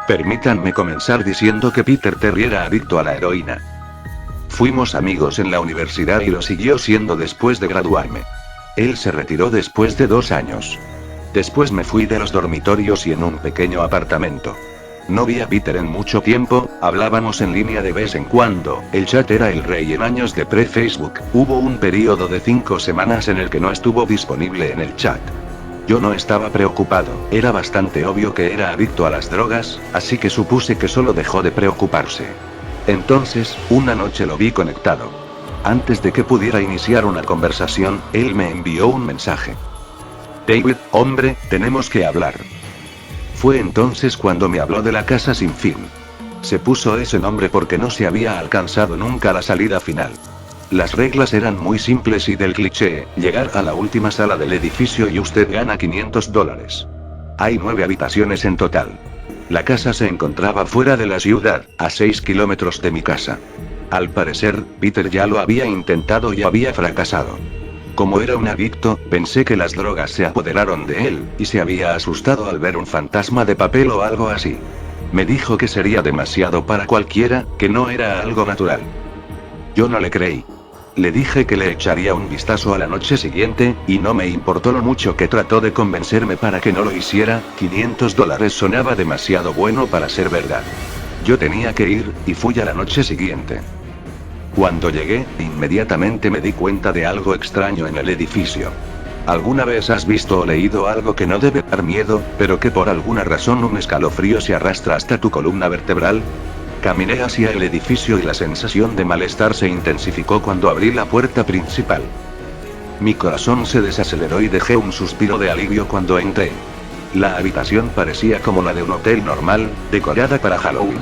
Permítanme comenzar diciendo que Peter Terry era adicto a la heroína. Fuimos amigos en la universidad y lo siguió siendo después de graduarme. Él se retiró después de 2 años. Después me fui de los dormitorios y en un pequeño apartamento. No vi a Peter en mucho tiempo, hablábamos en línea de vez en cuando, el chat era el rey en años de pre-Facebook, hubo un periodo de 5 semanas en el que no estuvo disponible en el chat. Yo no estaba preocupado, era bastante obvio que era adicto a las drogas, así que supuse que solo dejó de preocuparse. Entonces, una noche lo vi conectado. Antes de que pudiera iniciar una conversación, él me envió un mensaje. David, hombre, tenemos que hablar. Fue entonces cuando me habló de la casa sin fin. Se puso ese nombre porque no se había alcanzado nunca la salida final. Las reglas eran muy simples y del cliché, llegar a la última sala del edificio y usted gana $500. Hay 9 habitaciones en total. La casa se encontraba fuera de la ciudad, a 6 kilómetros de mi casa. Al parecer, Peter ya lo había intentado y había fracasado. Como era un adicto, pensé que las drogas se apoderaron de él, y se había asustado al ver un fantasma de papel o algo así. Me dijo que sería demasiado para cualquiera, que no era algo natural. Yo no le creí. Le dije que le echaría un vistazo a la noche siguiente, y no me importó lo mucho que trató de convencerme para que no lo hiciera, $500 sonaba demasiado bueno para ser verdad. Yo tenía que ir, y fui a la noche siguiente. Cuando llegué, inmediatamente me di cuenta de algo extraño en el edificio. ¿Alguna vez has visto o leído algo que no debe dar miedo, pero que por alguna razón un escalofrío se arrastra hasta tu columna vertebral? Caminé hacia el edificio y la sensación de malestar se intensificó cuando abrí la puerta principal. Mi corazón se desaceleró y dejé un suspiro de alivio cuando entré. La habitación parecía como la de un hotel normal, decorada para Halloween.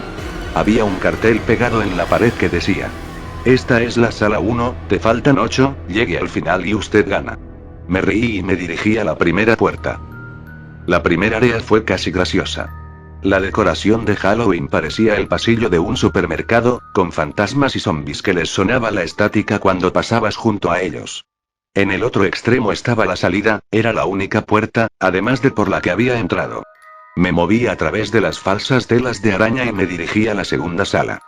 Había un cartel pegado en la pared que decía: esta es la sala 1, te faltan 8, llegue al final y usted gana. Me reí y me dirigí a la primera puerta. La primera área fue casi graciosa. La decoración de Halloween parecía el pasillo de un supermercado, con fantasmas y zombies que les sonaba la estática cuando pasabas junto a ellos. En el otro extremo estaba la salida, era la única puerta, además de por la que había entrado. Me moví a través de las falsas telas de araña y me dirigí a la segunda sala.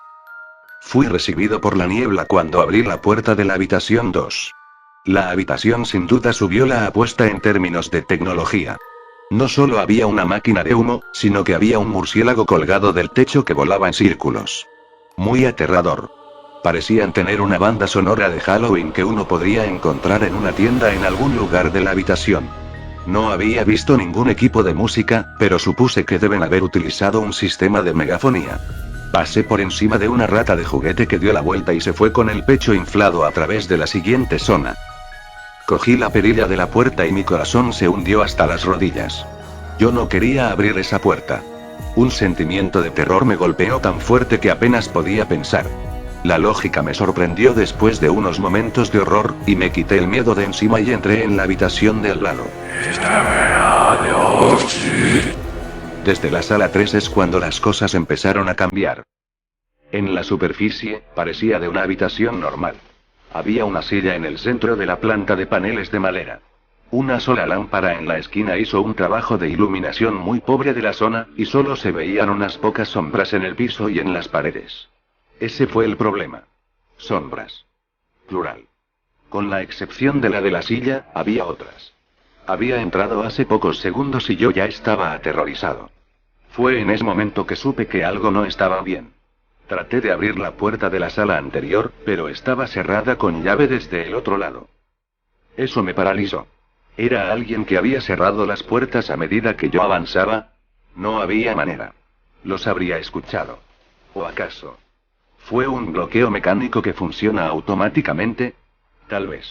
Fui recibido por la niebla cuando abrí la puerta de la habitación 2. La habitación sin duda subió la apuesta en términos de tecnología. No solo había una máquina de humo, sino que había un murciélago colgado del techo que volaba en círculos. Muy aterrador. Parecían tener una banda sonora de Halloween que uno podría encontrar en una tienda en algún lugar de la habitación. No había visto ningún equipo de música, pero supuse que deben haber utilizado un sistema de megafonía. Pasé por encima de una rata de juguete que dio la vuelta y se fue con el pecho inflado a través de la siguiente zona. Cogí la perilla de la puerta y mi corazón se hundió hasta las rodillas. Yo no quería abrir esa puerta. Un sentimiento de terror me golpeó tan fuerte que apenas podía pensar. La lógica me sorprendió después de unos momentos de horror, y me quité el miedo de encima y entré en la habitación de al lado. Desde la sala 3 es cuando las cosas empezaron a cambiar. En la superficie, parecía de una habitación normal. Había una silla en el centro de la planta de paneles de madera. Una sola lámpara en la esquina hizo un trabajo de iluminación muy pobre de la zona, y solo se veían unas pocas sombras en el piso y en las paredes. Ese fue el problema. Sombras. Plural. Con la excepción de la de la silla, había otras. Había entrado hace pocos segundos y yo ya estaba aterrorizado. Fue en ese momento que supe que algo no estaba bien. Traté de abrir la puerta de la sala anterior, pero estaba cerrada con llave desde el otro lado. Eso me paralizó. ¿Era alguien que había cerrado las puertas a medida que yo avanzaba? No había manera. Los habría escuchado. ¿O acaso fue un bloqueo mecánico que funciona automáticamente? Tal vez.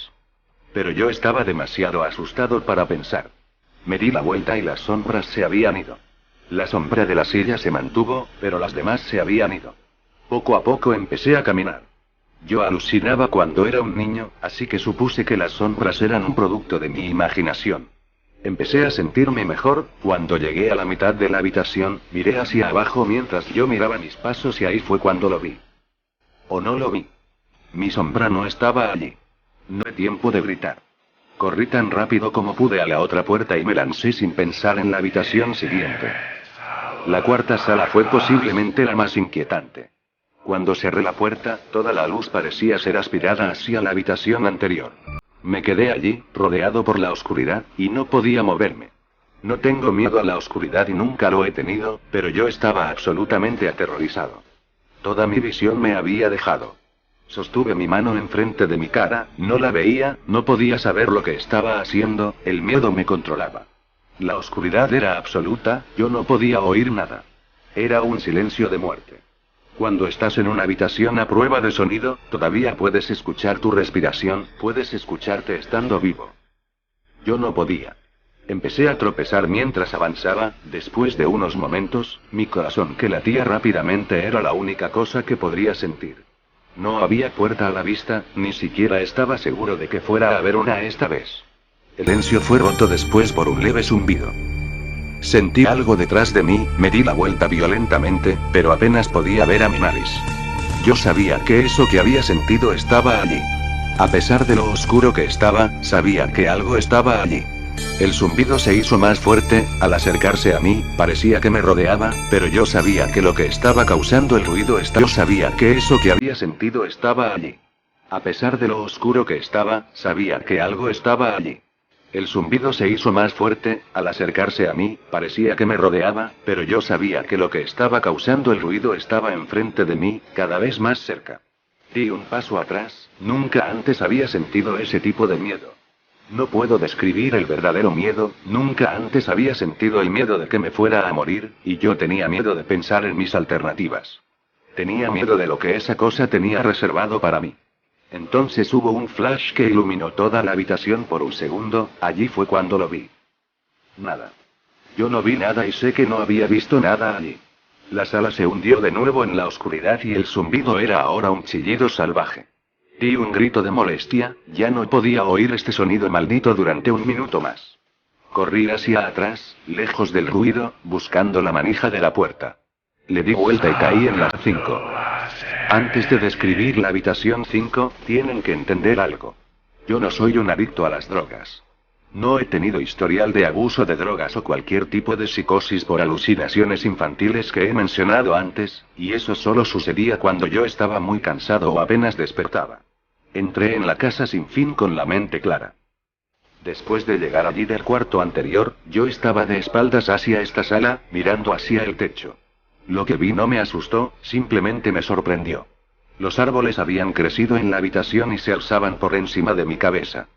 Pero yo estaba demasiado asustado para pensar. Me di la vuelta y las sombras se habían ido. La sombra de la silla se mantuvo, pero las demás se habían ido. Poco a poco empecé a caminar. Yo alucinaba cuando era un niño, así que supuse que las sombras eran un producto de mi imaginación. Empecé a sentirme mejor, cuando llegué a la mitad de la habitación, miré hacia abajo mientras yo miraba mis pasos y ahí fue cuando lo vi. ¿O no lo vi? Mi sombra no estaba allí. No hay tiempo de gritar. Corrí tan rápido como pude a la otra puerta y me lancé sin pensar en la habitación siguiente. La cuarta sala fue posiblemente la más inquietante. Cuando cerré la puerta, toda la luz parecía ser aspirada hacia la habitación anterior. Me quedé allí, rodeado por la oscuridad, y no podía moverme. No tengo miedo a la oscuridad y nunca lo he tenido, pero yo estaba absolutamente aterrorizado. Toda mi visión me había dejado. Sostuve mi mano enfrente de mi cara, no la veía, no podía saber lo que estaba haciendo, el miedo me controlaba. La oscuridad era absoluta, yo no podía oír nada. Era un silencio de muerte. Cuando estás en una habitación a prueba de sonido, todavía puedes escuchar tu respiración, puedes escucharte estando vivo. Yo no podía. Empecé a tropezar mientras avanzaba, después de unos momentos, mi corazón que latía rápidamente era la única cosa que podría sentir. No había puerta a la vista, ni siquiera estaba seguro de que fuera a haber una esta vez. El silencio fue roto después por un leve zumbido. Sentí algo detrás de mí, me di la vuelta violentamente, pero apenas podía ver a mi nariz. Yo sabía que eso que había sentido estaba allí. A pesar de lo oscuro que estaba, sabía que algo estaba allí. El zumbido se hizo más fuerte, al acercarse a mí, parecía que me rodeaba, pero yo sabía que lo que estaba causando el ruido estaba. Yo sabía que eso que había sentido estaba allí. A pesar de lo oscuro que estaba, sabía que algo estaba allí. El zumbido se hizo más fuerte, al acercarse a mí, parecía que me rodeaba, pero yo sabía que lo que estaba causando el ruido estaba enfrente de mí, cada vez más cerca. Di un paso atrás, nunca antes había sentido ese tipo de miedo. No puedo describir el verdadero miedo, nunca antes había sentido el miedo de que me fuera a morir, y yo tenía miedo de pensar en mis alternativas. Tenía miedo de lo que esa cosa tenía reservado para mí. Entonces hubo un flash que iluminó toda la habitación por un segundo, allí fue cuando lo vi. Nada. Yo no vi nada y sé que no había visto nada allí. La sala se hundió de nuevo en la oscuridad y el zumbido era ahora un chillido salvaje. Di un grito de molestia, ya no podía oír este sonido maldito durante un minuto más. Corrí hacia atrás, lejos del ruido, buscando la manija de la puerta. Le di vuelta y caí en la 5. Antes de describir la habitación 5, tienen que entender algo. Yo no soy un adicto a las drogas. No he tenido historial de abuso de drogas o cualquier tipo de psicosis por alucinaciones infantiles que he mencionado antes, y eso solo sucedía cuando yo estaba muy cansado o apenas despertaba. Entré en la casa sin fin con la mente clara. Después de llegar allí del cuarto anterior, yo estaba de espaldas hacia esta sala, mirando hacia el techo. Lo que vi no me asustó, simplemente me sorprendió. Los árboles habían crecido en la habitación y se alzaban por encima de mi cabeza.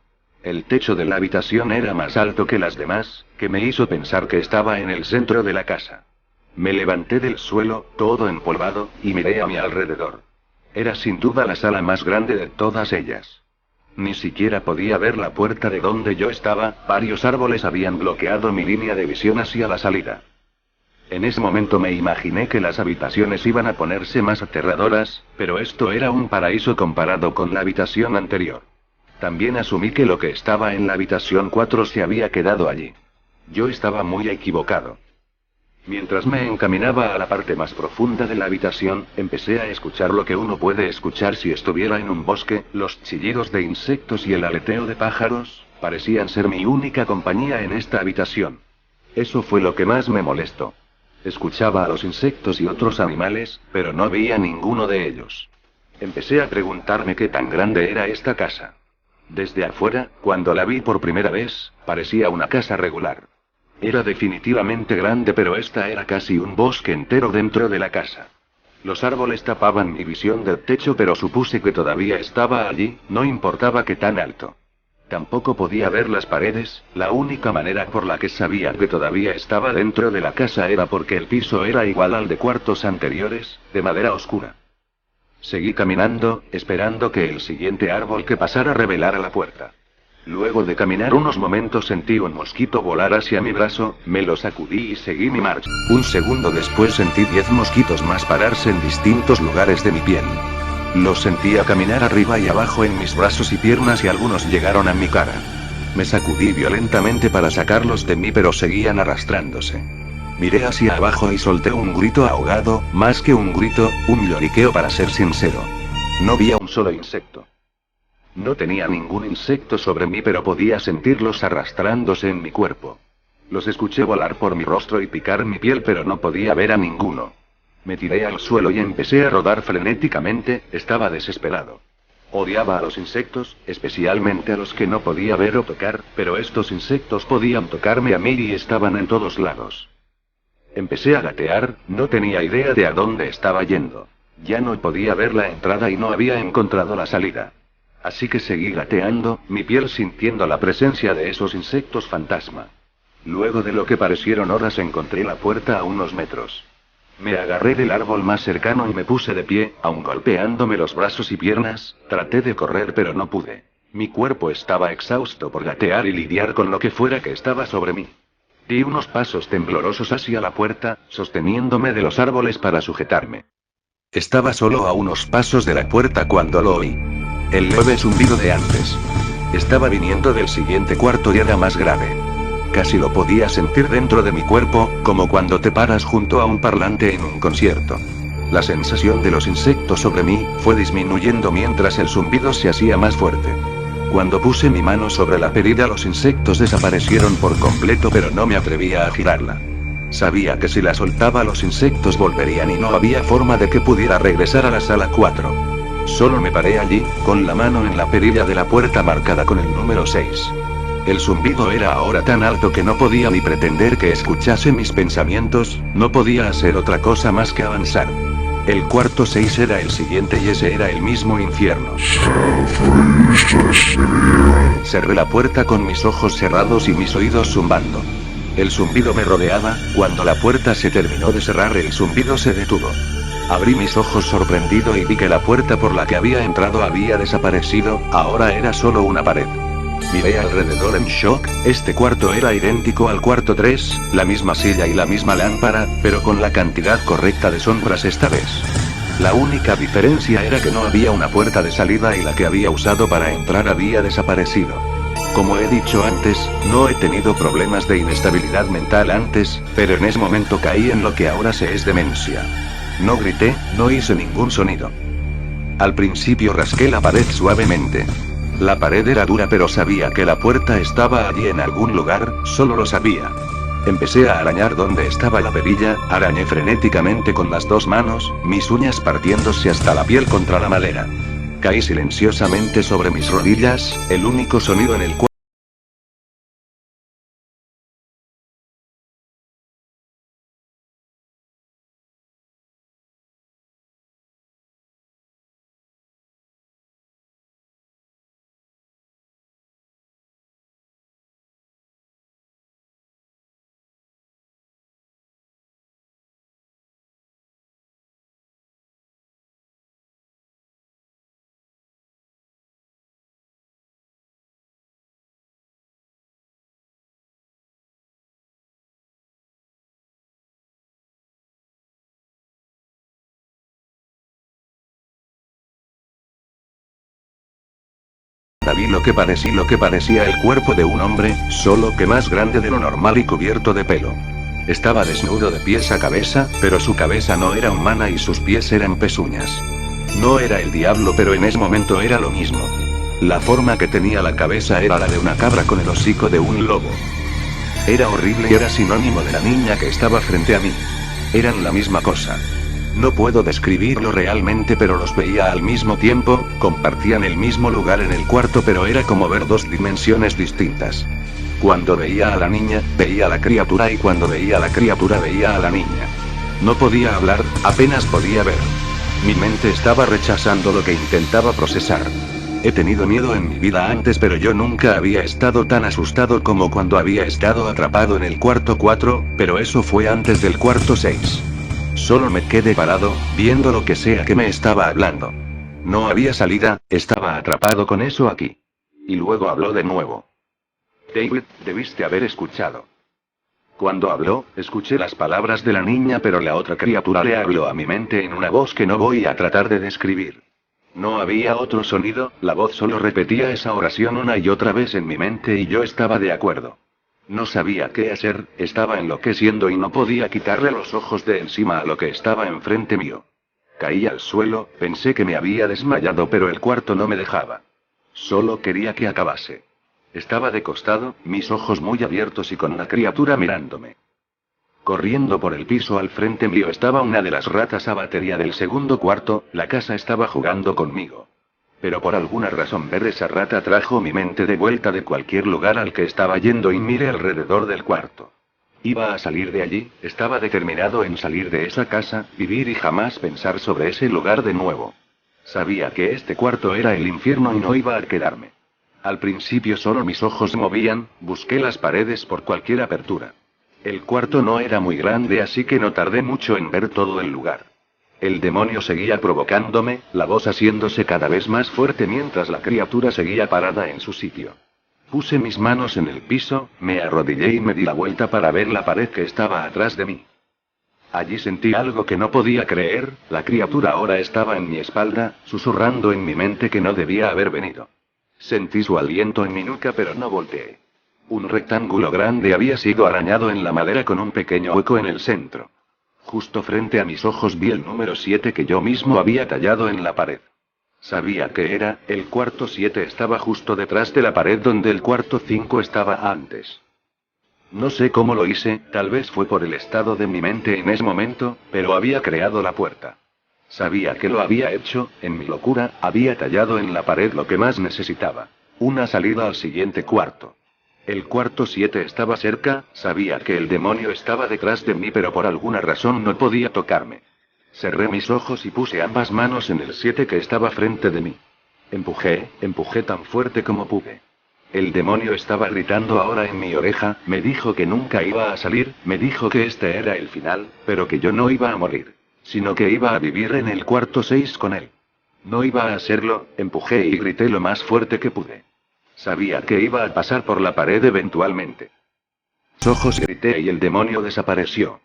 El techo de la habitación era más alto que las demás, que me hizo pensar que estaba en el centro de la casa. Me levanté del suelo, todo empolvado, y miré a mi alrededor. Era sin duda la sala más grande de todas ellas. Ni siquiera podía ver la puerta de donde yo estaba, varios árboles habían bloqueado mi línea de visión hacia la salida. En ese momento me imaginé que las habitaciones iban a ponerse más aterradoras, pero esto era un paraíso comparado con la habitación anterior. También asumí que lo que estaba en la habitación 4 se había quedado allí. Yo estaba muy equivocado. Mientras me encaminaba a la parte más profunda de la habitación, empecé a escuchar lo que uno puede escuchar si estuviera en un bosque, los chillidos de insectos y el aleteo de pájaros, parecían ser mi única compañía en esta habitación. Eso fue lo que más me molestó. Escuchaba a los insectos y otros animales, pero no veía ninguno de ellos. Empecé a preguntarme qué tan grande era esta casa. Desde afuera, cuando la vi por primera vez, parecía una casa regular. Era definitivamente grande, pero esta era casi un bosque entero dentro de la casa. Los árboles tapaban mi visión del techo, pero supuse que todavía estaba allí, no importaba qué tan alto. Tampoco podía ver las paredes, la única manera por la que sabía que todavía estaba dentro de la casa era porque el piso era igual al de cuartos anteriores, de madera oscura. Seguí caminando, esperando que el siguiente árbol que pasara revelara la puerta. Luego de caminar unos momentos sentí un mosquito volar hacia mi brazo, me lo sacudí y seguí mi marcha. Un segundo después sentí 10 mosquitos más pararse en distintos lugares de mi piel. Los sentía caminar arriba y abajo en mis brazos y piernas y algunos llegaron a mi cara. Me sacudí violentamente para sacarlos de mí, pero seguían arrastrándose. Miré hacia abajo y solté un grito ahogado, más que un grito, un lloriqueo para ser sincero. No vi a un solo insecto. No tenía ningún insecto sobre mí, pero podía sentirlos arrastrándose en mi cuerpo. Los escuché volar por mi rostro y picar mi piel, pero no podía ver a ninguno. Me tiré al suelo y empecé a rodar frenéticamente, estaba desesperado. Odiaba a los insectos, especialmente a los que no podía ver o tocar, pero estos insectos podían tocarme a mí y estaban en todos lados. Empecé a gatear, no tenía idea de a dónde estaba yendo. Ya no podía ver la entrada y no había encontrado la salida. Así que seguí gateando, mi piel sintiendo la presencia de esos insectos fantasma. Luego de lo que parecieron horas encontré la puerta a unos metros. Me agarré del árbol más cercano y me puse de pie, aun golpeándome los brazos y piernas, traté de correr pero no pude. Mi cuerpo estaba exhausto por gatear y lidiar con lo que fuera que estaba sobre mí. Di unos pasos temblorosos hacia la puerta, sosteniéndome de los árboles para sujetarme. Estaba solo a unos pasos de la puerta cuando lo oí. El leve zumbido de antes. Estaba viniendo del siguiente cuarto y era más grave. Casi lo podía sentir dentro de mi cuerpo, como cuando te paras junto a un parlante en un concierto. La sensación de los insectos sobre mí fue disminuyendo mientras el zumbido se hacía más fuerte. Cuando puse mi mano sobre la perilla, los insectos desaparecieron por completo, pero no me atrevía a girarla. Sabía que si la soltaba los insectos volverían y no había forma de que pudiera regresar a la sala 4. Solo me paré allí, con la mano en la perilla de la puerta marcada con el número 6. El zumbido era ahora tan alto que no podía ni pretender que escuchase mis pensamientos, no podía hacer otra cosa más que avanzar. El cuarto 6 era el siguiente y ese era el mismo infierno. Cerré la puerta con mis ojos cerrados y mis oídos zumbando. El zumbido me rodeaba, cuando la puerta se terminó de cerrar el zumbido se detuvo. Abrí mis ojos sorprendido y vi que la puerta por la que había entrado había desaparecido, ahora era solo una pared. Miré alrededor en shock, este cuarto era idéntico al cuarto 3, la misma silla y la misma lámpara, pero con la cantidad correcta de sombras esta vez. La única diferencia era que no había una puerta de salida y la que había usado para entrar había desaparecido. Como he dicho antes, no he tenido problemas de inestabilidad mental antes, pero en ese momento caí en lo que ahora se es demencia. No grité, no hice ningún sonido. Al principio rasqué la pared suavemente. La pared era dura pero sabía que la puerta estaba allí en algún lugar, solo lo sabía. Empecé a arañar donde estaba la perilla, arañé frenéticamente con las dos manos, mis uñas partiéndose hasta la piel contra la madera. Caí silenciosamente sobre mis rodillas, el único sonido en el cual vi lo que parecía el cuerpo de un hombre, solo que más grande de lo normal y cubierto de pelo. Estaba desnudo de pies a cabeza, pero su cabeza no era humana y sus pies eran pezuñas. No era el diablo, pero en ese momento era lo mismo. La forma que tenía la cabeza era la de una cabra con el hocico de un lobo. Era horrible y era sinónimo de la niña que estaba frente a mí. Eran la misma cosa. No puedo describirlo realmente, pero los veía al mismo tiempo, compartían el mismo lugar en el cuarto, pero era como ver dos dimensiones distintas. Cuando veía a la niña, veía a la criatura, y cuando veía a la criatura veía a la niña. No podía hablar, apenas podía ver. Mi mente estaba rechazando lo que intentaba procesar. He tenido miedo en mi vida antes, pero yo nunca había estado tan asustado como cuando había estado atrapado en el cuarto 4, pero eso fue antes del cuarto 6. Solo me quedé parado, viendo lo que sea que me estaba hablando. No había salida, estaba atrapado con eso aquí. Y luego habló de nuevo. David, debiste haber escuchado. Cuando habló, escuché las palabras de la niña, pero la otra criatura le habló a mi mente en una voz que no voy a tratar de describir. No había otro sonido, la voz solo repetía esa oración una y otra vez en mi mente y yo estaba de acuerdo. No sabía qué hacer, estaba enloqueciendo y no podía quitarle los ojos de encima a lo que estaba enfrente mío. Caí al suelo, pensé que me había desmayado, pero el cuarto no me dejaba. Solo quería que acabase. Estaba de costado, mis ojos muy abiertos y con la criatura mirándome. Corriendo por el piso al frente mío estaba una de las ratas abatería del segundo cuarto, la casa estaba jugando conmigo. Pero por alguna razón ver esa rata trajo mi mente de vuelta de cualquier lugar al que estaba yendo y miré alrededor del cuarto. Iba a salir de allí, estaba determinado en salir de esa casa, vivir y jamás pensar sobre ese lugar de nuevo. Sabía que este cuarto era el infierno y no iba a quedarme. Al principio solo mis ojos se movían, busqué las paredes por cualquier apertura. El cuarto no era muy grande así que no tardé mucho en ver todo el lugar. El demonio seguía provocándome, la voz haciéndose cada vez más fuerte mientras la criatura seguía parada en su sitio. Puse mis manos en el piso, me arrodillé y me di la vuelta para ver la pared que estaba atrás de mí. Allí sentí algo que no podía creer, la criatura ahora estaba en mi espalda, susurrando en mi mente que no debía haber venido. Sentí su aliento en mi nuca pero no volteé. Un rectángulo grande había sido arañado en la madera con un pequeño hueco en el centro. Justo frente a mis ojos vi el número 7 que yo mismo había tallado en la pared. Sabía que era, el cuarto 7 estaba justo detrás de la pared donde el cuarto 5 estaba antes. No sé cómo lo hice, tal vez fue por el estado de mi mente en ese momento, pero había creado la puerta. Sabía que lo había hecho, en mi locura, había tallado en la pared lo que más necesitaba. Una salida al siguiente cuarto. El cuarto 7 estaba cerca, sabía que el demonio estaba detrás de mí pero por alguna razón no podía tocarme. Cerré mis ojos y puse ambas manos en el 7 que estaba frente de mí. Empujé tan fuerte como pude. El demonio estaba gritando ahora en mi oreja, me dijo que nunca iba a salir, me dijo que este era el final, pero que yo no iba a morir, sino que iba a vivir en el cuarto 6 con él. No iba a hacerlo, empujé y grité lo más fuerte que pude. Sabía que iba a pasar por la pared eventualmente. Los ojos grité y el demonio desapareció.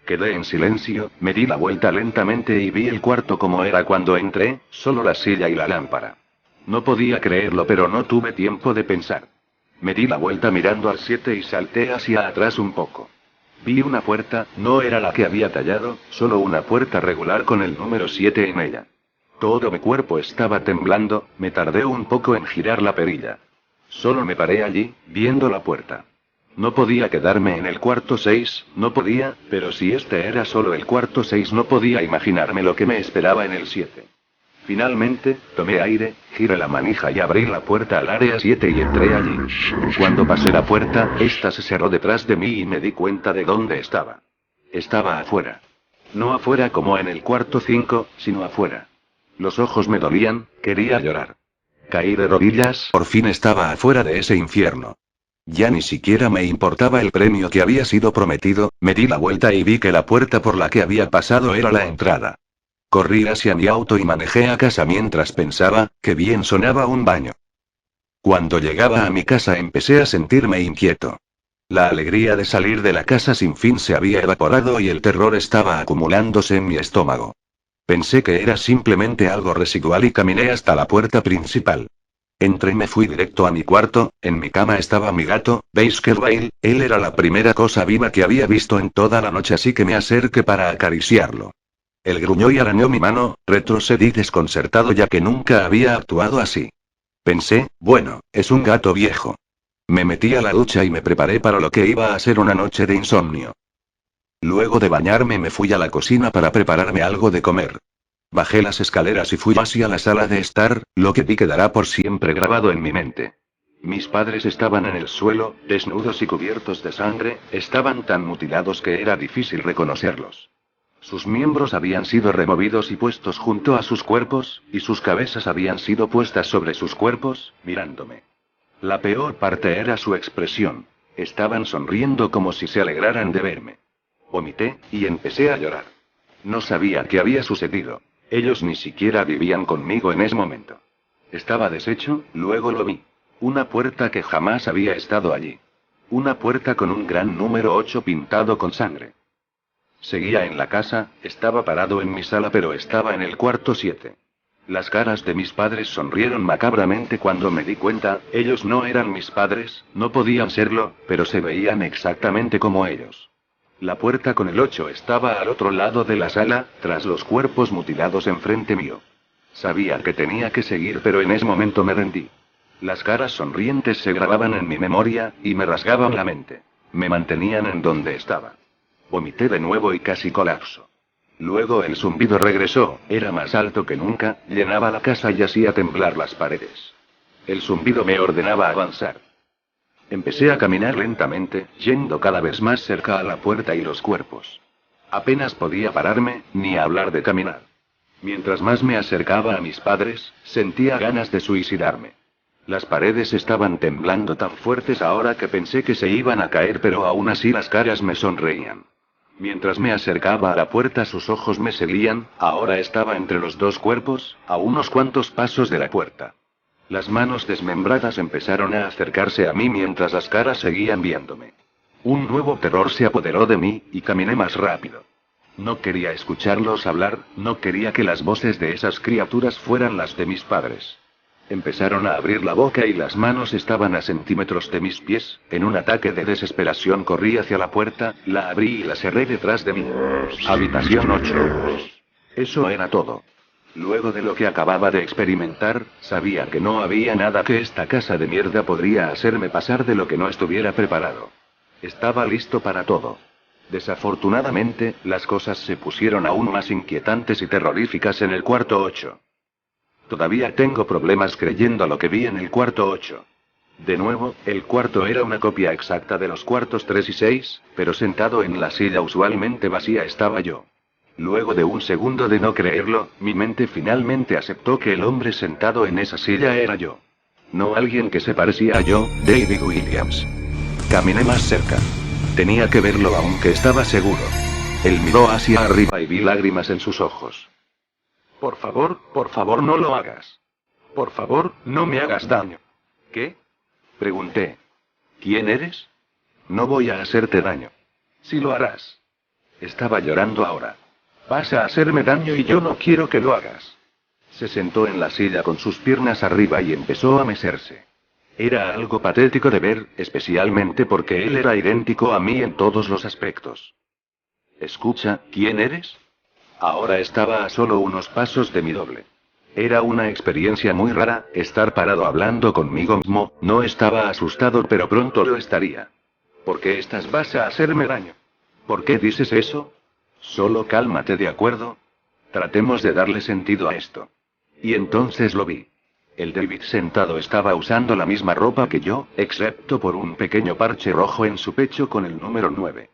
Quedé en silencio, me di la vuelta lentamente y vi el cuarto como era cuando entré, solo la silla y la lámpara. No podía creerlo pero no tuve tiempo de pensar. Me di la vuelta mirando al 7 y salté hacia atrás un poco. Vi una puerta, no era la que había tallado, solo una puerta regular con el número 7 en ella. Todo mi cuerpo estaba temblando, me tardé un poco en girar la perilla. Solo me paré allí, viendo la puerta. No podía quedarme en el cuarto 6, no podía, pero si este era solo el cuarto 6 no podía imaginarme lo que me esperaba en el 7. Finalmente, tomé aire, giré la manija y abrí la puerta al área 7 y entré allí. Cuando pasé la puerta, esta se cerró detrás de mí y me di cuenta de dónde estaba. Estaba afuera. No afuera como en el cuarto 5, sino afuera. Los ojos me dolían, quería llorar. Caí de rodillas, por fin estaba afuera de ese infierno. Ya ni siquiera me importaba el premio que había sido prometido, me di la vuelta y vi que la puerta por la que había pasado era la entrada. Corrí hacia mi auto y manejé a casa mientras pensaba, que bien sonaba un baño. Cuando llegaba a mi casa empecé a sentirme inquieto. La alegría de salir de la casa sin fin se había evaporado y el terror estaba acumulándose en mi estómago. Pensé que era simplemente algo residual y caminé hasta la puerta principal. Entré y me fui directo a mi cuarto, en mi cama estaba mi gato, Baskerville, él era la primera cosa viva que había visto en toda la noche así que me acerqué para acariciarlo. Él gruñó y arañó mi mano, retrocedí desconcertado ya que nunca había actuado así. Pensé, bueno, es un gato viejo. Me metí a la ducha y me preparé para lo que iba a ser una noche de insomnio. Luego de bañarme me fui a la cocina para prepararme algo de comer. Bajé las escaleras y fui hacia la sala de estar, lo que vi quedará por siempre grabado en mi mente. Mis padres estaban en el suelo, desnudos y cubiertos de sangre, estaban tan mutilados que era difícil reconocerlos. Sus miembros habían sido removidos y puestos junto a sus cuerpos, y sus cabezas habían sido puestas sobre sus cuerpos, mirándome. La peor parte era su expresión. Estaban sonriendo como si se alegraran de verme. Vomité, y empecé a llorar. No sabía qué había sucedido. Ellos ni siquiera vivían conmigo en ese momento. Estaba deshecho, luego lo vi. Una puerta que jamás había estado allí. Una puerta con un gran número 8 pintado con sangre. Seguía en la casa, estaba parado en mi sala pero estaba en el cuarto 7. Las caras de mis padres sonrieron macabramente cuando me di cuenta, ellos no eran mis padres, no podían serlo, pero se veían exactamente como ellos. La puerta con el 8 estaba al otro lado de la sala, tras los cuerpos mutilados enfrente mío. Sabía que tenía que seguir pero en ese momento me rendí. Las caras sonrientes se grababan en mi memoria, y me rasgaban la mente. Me mantenían en donde estaba. Vomité de nuevo y casi colapso. Luego el zumbido regresó, era más alto que nunca, llenaba la casa y hacía temblar las paredes. El zumbido me ordenaba avanzar. Empecé a caminar lentamente, yendo cada vez más cerca a la puerta y los cuerpos. Apenas podía pararme, ni hablar de caminar. Mientras más me acercaba a mis padres, sentía ganas de suicidarme. Las paredes estaban temblando tan fuertes ahora que pensé que se iban a caer, pero aún así las caras me sonreían. Mientras me acercaba a la puerta sus ojos me seguían, ahora estaba entre los dos cuerpos, a unos cuantos pasos de la puerta. Las manos desmembradas empezaron a acercarse a mí mientras las caras seguían viéndome. Un nuevo terror se apoderó de mí, y caminé más rápido. No quería escucharlos hablar, no quería que las voces de esas criaturas fueran las de mis padres. Empezaron a abrir la boca y las manos estaban a centímetros de mis pies. En un ataque de desesperación corrí hacia la puerta, la abrí y la cerré detrás de mí. Habitación 8. Eso era todo. Luego de lo que acababa de experimentar, sabía que no había nada que esta casa de mierda podría hacerme pasar de lo que no estuviera preparado. Estaba listo para todo. Desafortunadamente, las cosas se pusieron aún más inquietantes y terroríficas en el cuarto 8. Todavía tengo problemas creyendo a lo que vi en el cuarto 8. De nuevo, el cuarto era una copia exacta de los cuartos 3 y 6, pero sentado en la silla usualmente vacía estaba yo. Luego de un segundo de no creerlo, mi mente finalmente aceptó que el hombre sentado en esa silla era yo. No alguien que se parecía a yo, David Williams. Caminé más cerca. Tenía que verlo aunque estaba seguro. Él miró hacia arriba y vi lágrimas en sus ojos. Por favor, no lo hagas. Por favor, no me hagas daño. ¿Qué? Pregunté. ¿Quién eres? No voy a hacerte daño. Sí lo harás. Estaba llorando ahora. Vas a hacerme daño y yo no quiero que lo hagas. Se sentó en la silla con sus piernas arriba y empezó a mecerse. Era algo patético de ver, especialmente porque él era idéntico a mí en todos los aspectos. Escucha, ¿quién eres? Ahora estaba a solo unos pasos de mi doble. Era una experiencia muy rara, estar parado hablando conmigo mismo. No estaba asustado, pero pronto lo estaría. ¿Por qué vas a hacerme daño? ¿Por qué dices eso? Solo cálmate, ¿de acuerdo? Tratemos de darle sentido a esto. Y entonces lo vi. El David sentado estaba usando la misma ropa que yo, excepto por un pequeño parche rojo en su pecho con el número 9.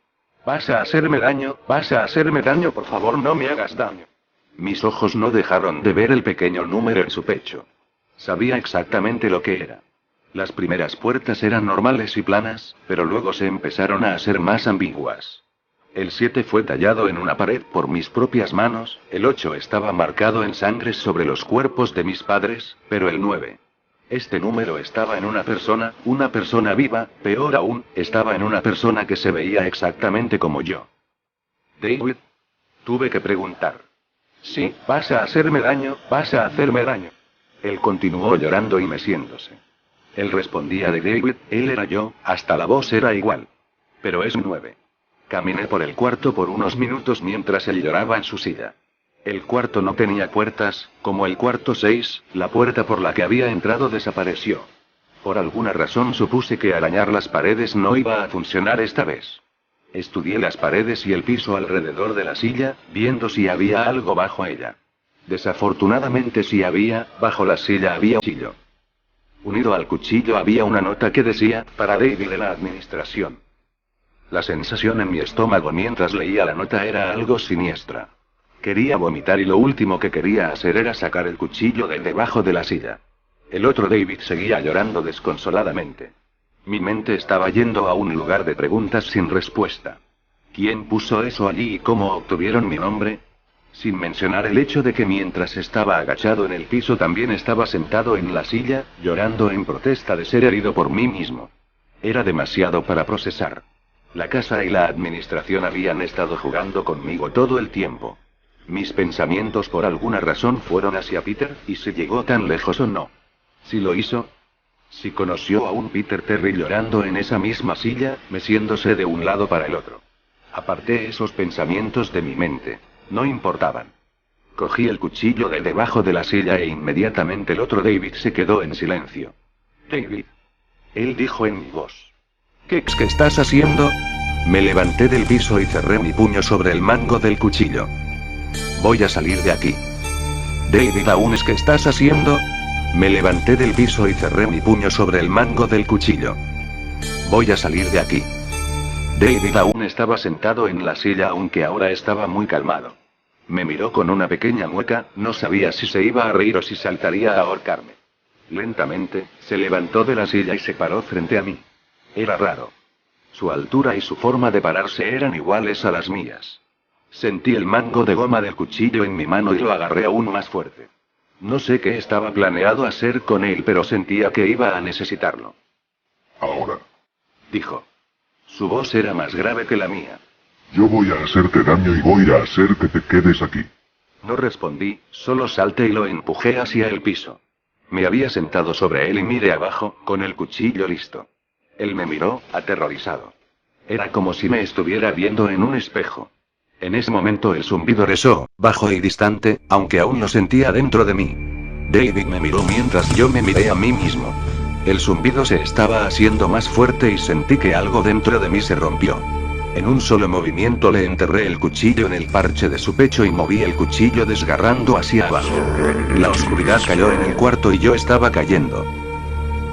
Vas a hacerme daño, por favor no me hagas daño. Mis ojos no dejaron de ver el pequeño número en su pecho. Sabía exactamente lo que era. Las primeras puertas eran normales y planas, pero luego se empezaron a hacer más ambiguas. El 7 fue tallado en una pared por mis propias manos, el 8 estaba marcado en sangre sobre los cuerpos de mis padres, pero el 9. Este número estaba en una persona viva, peor aún, estaba en una persona que se veía exactamente como yo. David. Tuve que preguntar. Sí, vas a hacerme daño. Él continuó llorando y meciéndose. Él respondía de David, él era yo, hasta la voz era igual. Pero es 9. Caminé por el cuarto por unos minutos mientras él lloraba en su silla. El cuarto no tenía puertas, como el cuarto 6, la puerta por la que había entrado desapareció. Por alguna razón supuse que arañar las paredes no iba a funcionar esta vez. Estudié las paredes y el piso alrededor de la silla, viendo si había algo bajo ella. Desafortunadamente sí había, bajo la silla había un cuchillo. Unido al cuchillo había una nota que decía, para David de la administración. La sensación en mi estómago mientras leía la nota era algo siniestra. Quería vomitar y lo último que quería hacer era sacar el cuchillo de debajo de la silla. El otro David seguía llorando desconsoladamente. Mi mente estaba yendo a un lugar de preguntas sin respuesta. ¿Quién puso eso allí y cómo obtuvieron mi nombre? Sin mencionar el hecho de que mientras estaba agachado en el piso también estaba sentado en la silla, llorando en protesta de ser herido por mí mismo. Era demasiado para procesar. La casa y la administración habían estado jugando conmigo todo el tiempo. Mis pensamientos por alguna razón fueron hacia Peter, y si llegó tan lejos o no. Si lo hizo. Si conoció a un Peter Terry llorando en esa misma silla, meciéndose de un lado para el otro. Aparté esos pensamientos de mi mente. No importaban. Cogí el cuchillo de debajo de la silla e inmediatamente el otro David se quedó en silencio. David. Él dijo en mi voz. ¿Qué es que estás haciendo? Me levanté del piso y cerré mi puño sobre el mango del cuchillo. Voy a salir de aquí. David, ¿aún es que estás haciendo? Me levanté del piso y cerré mi puño sobre el mango del cuchillo. Voy a salir de aquí. David aún estaba sentado en la silla, aunque ahora estaba muy calmado. Me miró con una pequeña mueca, no sabía si se iba a reír o si saltaría a ahorcarme. Lentamente, se levantó de la silla y se paró frente a mí. Era raro. Su altura y su forma de pararse eran iguales a las mías. Sentí el mango de goma del cuchillo en mi mano y lo agarré aún más fuerte. No sé qué estaba planeado hacer con él, pero sentía que iba a necesitarlo. Ahora. Dijo. Su voz era más grave que la mía. Yo voy a hacerte daño y voy a hacer que te quedes aquí. No respondí, solo salté y lo empujé hacia el piso. Me había sentado sobre él y miré abajo, con el cuchillo listo. Él me miró, aterrorizado. Era como si me estuviera viendo en un espejo. En ese momento el zumbido resonó, bajo y distante, aunque aún lo sentía dentro de mí. David me miró mientras yo me miré a mí mismo. El zumbido se estaba haciendo más fuerte y sentí que algo dentro de mí se rompió. En un solo movimiento le enterré el cuchillo en el parche de su pecho y moví el cuchillo desgarrando hacia abajo. La oscuridad cayó en el cuarto y yo estaba cayendo.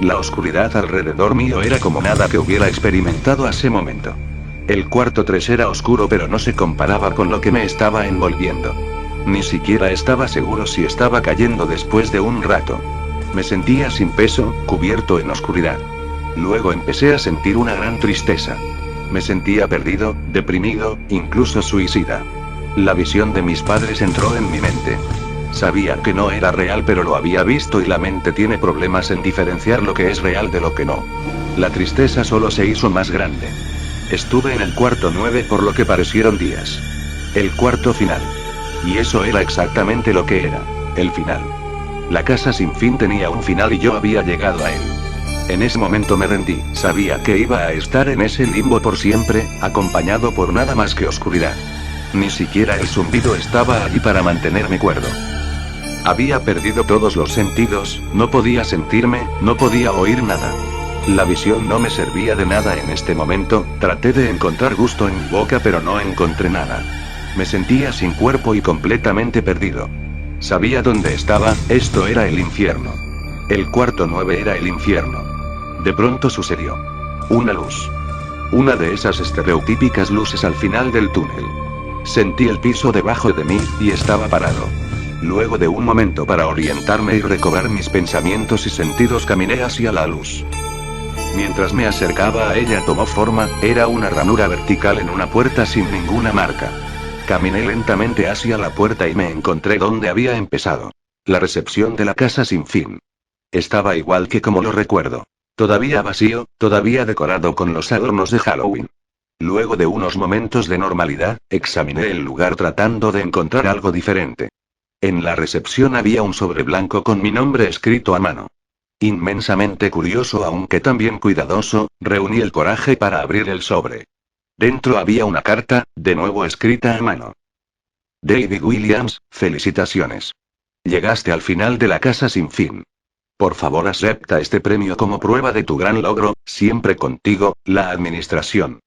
La oscuridad alrededor mío era como nada que hubiera experimentado hace momento. El cuarto 3 era oscuro, pero no se comparaba con lo que me estaba envolviendo. Ni siquiera estaba seguro si estaba cayendo después de un rato. Me sentía sin peso, cubierto en oscuridad. Luego empecé a sentir una gran tristeza. Me sentía perdido, deprimido, incluso suicida. La visión de mis padres entró en mi mente. Sabía que no era real, pero lo había visto y la mente tiene problemas en diferenciar lo que es real de lo que no. La tristeza solo se hizo más grande. Estuve en el cuarto 9 por lo que parecieron días. El cuarto final. Y eso era exactamente lo que era, el final. La casa sin fin tenía un final y yo había llegado a él. En ese momento me rendí, sabía que iba a estar en ese limbo por siempre, acompañado por nada más que oscuridad. Ni siquiera el zumbido estaba allí para mantenerme cuerdo. Había perdido todos los sentidos, no podía sentirme, no podía oír nada. La visión no me servía de nada en este momento, traté de encontrar gusto en mi boca pero no encontré nada. Me sentía sin cuerpo y completamente perdido. Sabía dónde estaba, esto era el infierno. El cuarto 9 era el infierno. De pronto sucedió. Una luz. Una de esas estereotípicas luces al final del túnel. Sentí el piso debajo de mí, y estaba parado. Luego de un momento para orientarme y recobrar mis pensamientos y sentidos, caminé hacia la luz. Mientras me acercaba a ella tomó forma, era una ranura vertical en una puerta sin ninguna marca. Caminé lentamente hacia la puerta y me encontré donde había empezado. La recepción de la casa sin fin. Estaba igual que como lo recuerdo. Todavía vacío, todavía decorado con los adornos de Halloween. Luego de unos momentos de normalidad, examiné el lugar tratando de encontrar algo diferente. En la recepción había un sobre blanco con mi nombre escrito a mano. Inmensamente curioso aunque también cuidadoso, reuní el coraje para abrir el sobre. Dentro había una carta, de nuevo escrita a mano. David Williams, felicitaciones. Llegaste al final de la casa sin fin. Por favor, acepta este premio como prueba de tu gran logro, siempre contigo, la administración.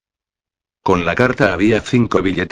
Con la carta había 5 billetes.